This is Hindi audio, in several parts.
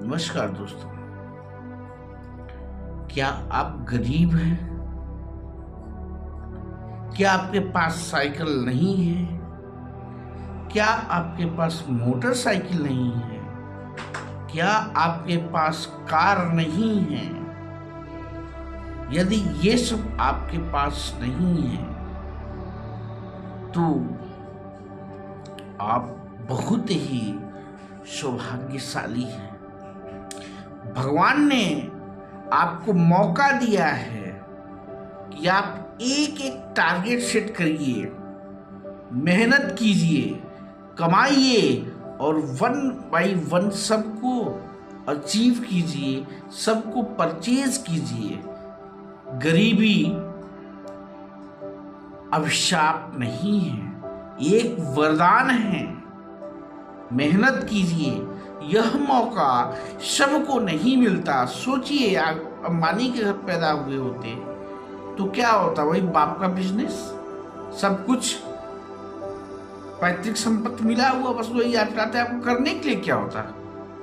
नमस्कार दोस्तों। क्या आप गरीब हैं? क्या आपके पास साइकिल नहीं है? क्या आपके पास मोटरसाइकिल नहीं है? क्या आपके पास कार नहीं है? यदि ये सब आपके पास नहीं है तो आप बहुत ही सौभाग्यशाली हैं। भगवान ने आपको मौका दिया है कि आप एक एक टारगेट सेट करिए, मेहनत कीजिए, कमाइए और 1 बाय 1 सबको अचीव कीजिए, सबको परचेज कीजिए। गरीबी अभिशाप नहीं है, एक वरदान है। मेहनत कीजिए, यह मौका सबको नहीं मिलता। सोचिए, आप अंबानी के घर पैदा हुए होते तो क्या होता? वही बाप का बिजनेस, सब कुछ पैतृक संपत्ति मिला हुआ, बस वही आप चाहते आपको करने के लिए क्या होता?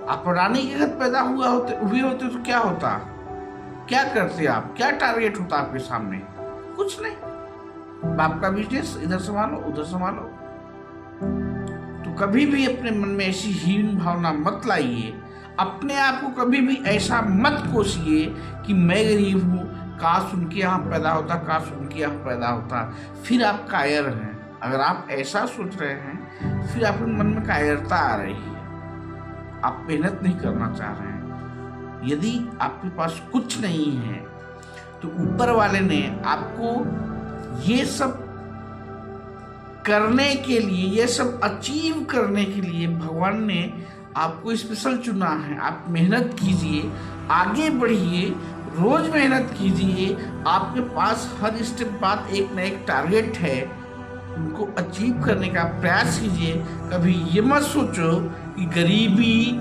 आप रानी के घर पैदा हुए होते तो क्या होता? क्या करते आप? क्या टारगेट होता आपके सामने? कुछ नहीं, बाप का बिजनेस, इधर संभालो उधर संभालो। तो कभी भी अपने मन में ऐसी हीन भावना मत लाइए। अपने आप को कभी भी ऐसा मत कोसिए कि मैं गरीब हूँ, काश उनके यहाँ पैदा होता, काश उनके यहाँ पैदा होता। फिर आप कायर हैं। अगर आप ऐसा सोच रहे हैं फिर आपके मन में कायरता आ रही है, आप मेहनत नहीं करना चाह रहे हैं। यदि आपके पास कुछ नहीं है तो ऊपर वाले ने आपको ये सब करने के लिए, ये सब अचीव करने के लिए भगवान ने आपको स्पेशल चुना है। आप मेहनत कीजिए, आगे बढ़िए, रोज मेहनत कीजिए। आपके पास हर स्टेप बाद एक ना एक टारगेट है, उनको अचीव करने का प्रयास कीजिए। कभी ये मत सोचो कि गरीबी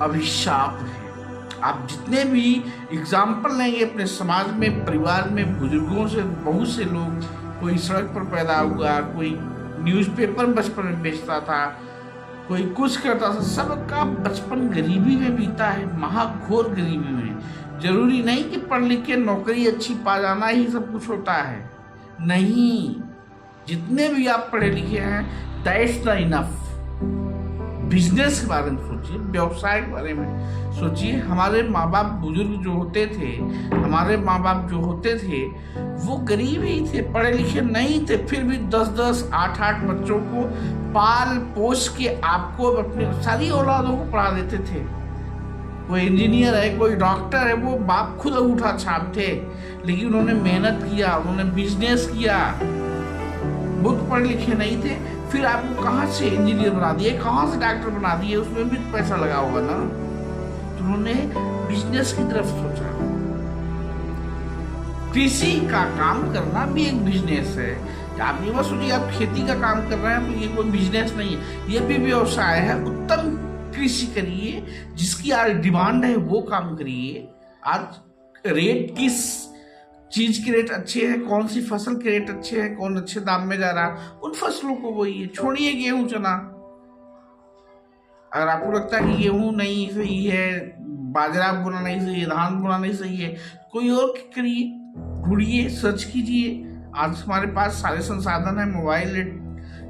अभिशाप है। आप जितने भी एग्जाम्पल लेंगे अपने समाज में, परिवार में, बुजुर्गों से, बहुत से लोग, कोई सड़क पर पैदा हुआ, कोई न्यूज़पेपर बचपन में बेचता था, कोई कुछ करता था, सबका बचपन गरीबी में बीता है, महाघोर गरीबी में। जरूरी नहीं कि पढ़ लिख के नौकरी अच्छी पा जाना ही सब कुछ होता है, नहीं। जितने भी आप पढ़े लिखे हैं, दैट्स द इनफ। बिजनेस के बारे में सोचिए, व्यवसाय के बारे में सोचिए। हमारे माँ बाप बुजुर्ग जो होते थे, हमारे माँ बाप जो होते थे, वो गरीब ही थे, पढ़े लिखे नहीं थे, फिर भी 10-10, 8-8 बच्चों को पाल पोस के आपको अपने सारी औलादों को पढ़ा देते थे। कोई इंजीनियर है, कोई डॉक्टर है, वो बाप खुद अंगूठा छाप थे, लेकिन उन्होंने मेहनत किया, उन्होंने बिजनेस किया। बहुत पढ़े लिखे नहीं थे, फिर आपको कहाँ से इंजीनियर बना दिए, कहाँ से डॉक्टर बना दिए? उसमें भी पैसा लगा होगा ना। तो उन्होंने बिजनेस की तरफ सोचा। कृषि का काम करना भी एक बिजनेस है। आप ये मत सोचिए आप खेती का काम कर रहे हैं तो ये कोई बिजनेस नहीं है, ये भी व्यवसाय है। उत्तम कृषि करिए, जिसकी आज डिमांड है वो काम करिए। आज रेट, किस चीज के रेट अच्छे हैं, कौन सी फसल के रेट अच्छे हैं, कौन अच्छे दाम में जा रहा, उन फसलों को बोइए। छोड़िए गेहूं चना। अगर आपको लगता है कि गेहूं नहीं सही है, बाजरा बोना नहीं सही है, धान बोना नहीं सही है, कोई और करिए, ढूंढिए, सर्च कीजिए। आज हमारे पास सारे संसाधन है, मोबाइल,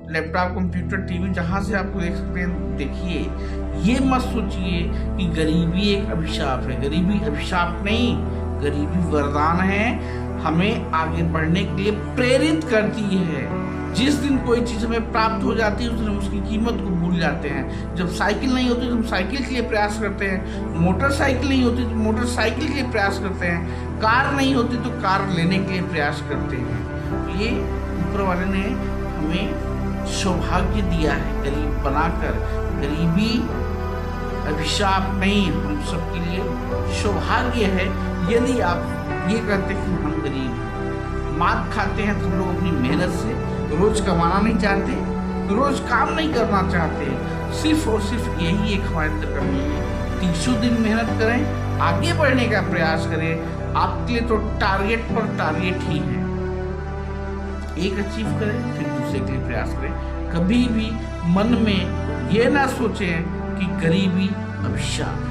लैपटॉप, कंप्यूटर, टीवी, जहाँ से आपको देख सकते हैं देखिए। ये मत सोचिए कि गरीबी एक अभिशाप है। गरीबी अभिशाप नहीं, गरीबी वरदान है, हमें आगे बढ़ने के लिए प्रेरित करती है। जिस दिन कोई चीज़ हमें प्राप्त हो जाती है उस दिन उसकी कीमत को भूल जाते हैं। जब साइकिल नहीं होती तो हम साइकिल के लिए प्रयास करते हैं, मोटरसाइकिल नहीं होती तो मोटरसाइकिल के लिए प्रयास करते हैं, कार नहीं होती तो कार लेने के लिए प्रयास करते हैं। ये ऊपर वाले ने हमें सौभाग्य दिया है गरीब बनाकर। गरीबी अभिशाप नहीं, हम सबके लिए सौभाग्य है। यदि आप ये कहते हैं कि हम गरीब मात खाते हैं तो लोग अपनी मेहनत से रोज कमाना नहीं चाहते, रोज काम नहीं करना चाहते, सिर्फ और सिर्फ यही एक हमारे अंदर कमी है। 300 दिन मेहनत करें, आगे बढ़ने का प्रयास करें। आपके लिए तो टारगेट पर टारगेट ही है। एक अचीव करें फिर दूसरे के लिए प्रयास करें। कभी भी मन में ये ना सोचें कि गरीबी अभिशाप।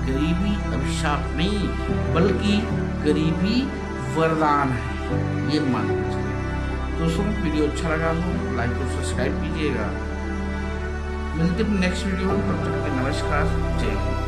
गरीबी अभिशाप नहीं बल्कि गरीबी वरदान है, ये मान के चलिए। दोस्तों वीडियो अच्छा लगा हो लाइक और सब्सक्राइब कीजिएगा। मिलते हैं नेक्स्ट वीडियो में, तब तक के नमस्कार, जय हिंद।